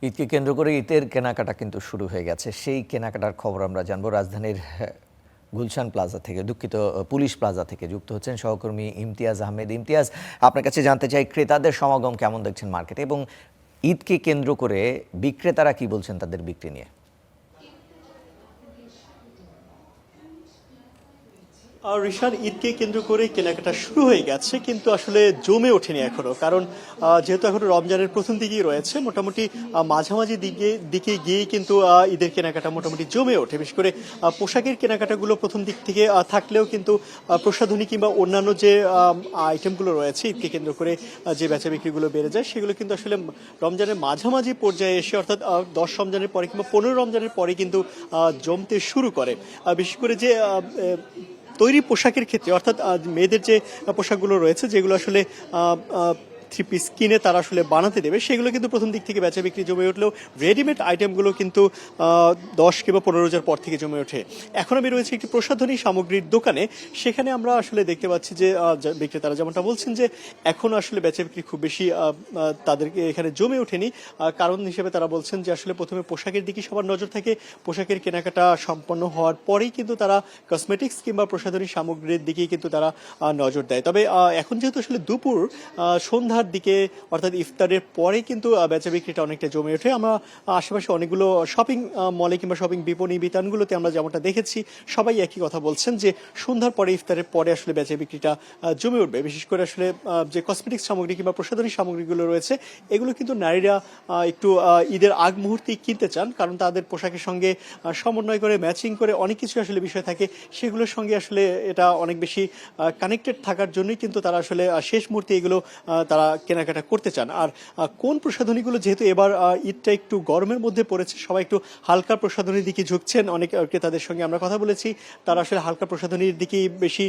ঈদকে কেন্দ্র করে ঈদের কেনাকাটা কিন্তু শুরু হয়ে গেছে। সেই কেনাকাটার খবর আমরা জানবো রাজধানীর গুলশান প্লাজা থেকে, দুঃখিত পুলিশ প্লাজা থেকে যুক্ত হচ্ছেন সহকর্মী ইমতিয়াজ আহমেদ। ইমতিয়াজ, আপনার কাছে জানতে চাই ক্রেতাদের সমাগম কেমন দেখছেন মার্কেটে, এবং ঈদকে কেন্দ্র করে বিক্রেতারা কি বলছেন তাদের বিক্রি নিয়ে? ঋষান, ঈদকে কেন্দ্র করে কেনাকাটা শুরু হয়ে গেছে, কিন্তু আসলে জমে ওঠেনি এখনো। কারণ যেহেতু এখনো রমজানের প্রথম দিকেই রয়েছে, মোটামুটি মাঝামাঝি দিকে গিয়েই কিন্তু ঈদের কেনাকাটা মোটামুটি জমে ওঠে। বিশেষ করে পোশাকের কেনাকাটাগুলো প্রথম দিক থেকে থাকলেও কিন্তু প্রসাধনী কিংবা অন্যান্য যে আইটেমগুলো রয়েছে ঈদকে কেন্দ্র করে যে বেচা বিক্রিগুলো বেড়ে যায়, সেগুলো কিন্তু আসলে রমজানের মাঝামাঝি পর্যায়ে এসে, অর্থাৎ 10 রমজানের পরে কিংবা 15 রমজানের পরে কিন্তু জমতে শুরু করে। বিশেষ করে যে তৈরি পোশাকের ক্ষেত্রে, অর্থাৎ মেয়েদের যে পোশাকগুলো রয়েছে, যেগুলো আসলে থ্রি পিস কিনে তারা আসলে বানাতে দেবে, সেগুলো কিন্তু প্রথম দিক থেকে বেচা বিক্রি জমে উঠলেও রেডিমেড আইটেমগুলো কিন্তু 10 কিংবা 15 রোজার পর থেকে জমে ওঠে। এখন আমি রয়েছে একটি প্রসাধনী সামগ্রীর দোকানে। সেখানে আমরা আসলে দেখতে পাচ্ছি যে বিক্রেতারা যেমনটা বলছেন যে এখনো আসলে বেচা বিক্রি খুব বেশি তাদেরকে এখানে জমে ওঠেনি। কারণ হিসেবে তারা বলছেন যে আসলে প্রথমে পোশাকের দিকে সবার নজর থাকে, পোশাকের কেনাকাটা সম্পন্ন হওয়ার পরেই কিন্তু তারা কসমেটিক্স কিংবা প্রসাধনী সামগ্রীর দিকেই কিন্তু তারা নজর দেয়। তবে এখন যেহেতু আসলে দুপুর সন্ধ্যার দিকে, অর্থাৎ ইফতারের পরে কিন্তু বেচা বিক্রিটা অনেকটা জমে ওঠে। আমরা আশেপাশে অনেকগুলো শপিং মলে কিংবা শপিং বিপণী বিতানগুলোতে আমরা যেমনটা দেখেছি, সবাই একই কথা বলছেন যে সন্ধ্যার পরে, ইফতারের পরে আসলে বেচা বিক্রিটা জমে উঠবে। বিশেষ করে আসলে যে কসমেটিক্স সামগ্রী কিংবা প্রসাধনী সামগ্রীগুলো রয়েছে, এগুলো কিন্তু নারীরা একটু ঈদের আগ মুহূর্তেই কিনতে চান, কারণ তাদের পোশাকের সঙ্গে সমন্বয় করে, ম্যাচিং করে অনেক কিছু আসলে বিষয় থাকে, সেগুলোর সঙ্গে আসলে এটা অনেক বেশি কানেক্টেড থাকার জন্যই কিন্তু তারা আসলে শেষ মুহূর্তে এগুলো তারা কেনাকাটা করতে চান। আর কোন প্রসাধনীগুলো, যেহেতু এবার ঈদটা একটু গরমের মধ্যে পড়েছে, সবাই একটু হালকা প্রসাধনীর দিকে ঝুঁকছেন। অনেক ক্রেতাদের সঙ্গে আমরা কথা বলেছি, তারা আসলে হালকা প্রসাধনীর দিকেই বেশি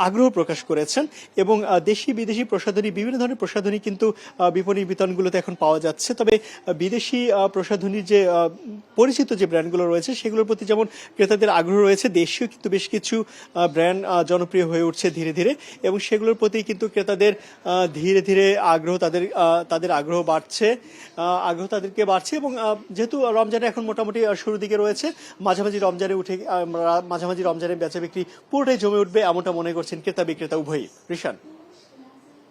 আগ্রহ প্রকাশ করেছেন। এবং দেশি বিদেশি প্রসাধনী, বিভিন্ন ধরনের প্রসাধনী কিন্তু বিপণী বিতানগুলোতে এখন পাওয়া যাচ্ছে। তবে বিদেশি প্রসাধনীর যে পরিচিত যে ব্র্যান্ডগুলো রয়েছে, সেগুলোর প্রতি যেমন ক্রেতাদের আগ্রহ রয়েছে, দেশীয় কিন্তু বেশ কিছু ব্র্যান্ড জনপ্রিয় হয়ে উঠছে ধীরে ধীরে, এবং সেগুলোর প্রতি কিন্তু ক্রেতাদের ধীরে ধীরে আগ্রহ, তাদের আগ্রহ বাড়ছে, আগ্রহ তাদেরকে বাড়ছে। এবং যেহেতু রমজানে এখন মোটামুটি শুরুর দিকে রয়েছে, মাঝামাঝি রমজানের বেচা বিক্রি পুরোটাই জমে উঠবে, এমনটা মনে করছেন ক্রেতা বিক্রেতা উভয়ই। ঋষান।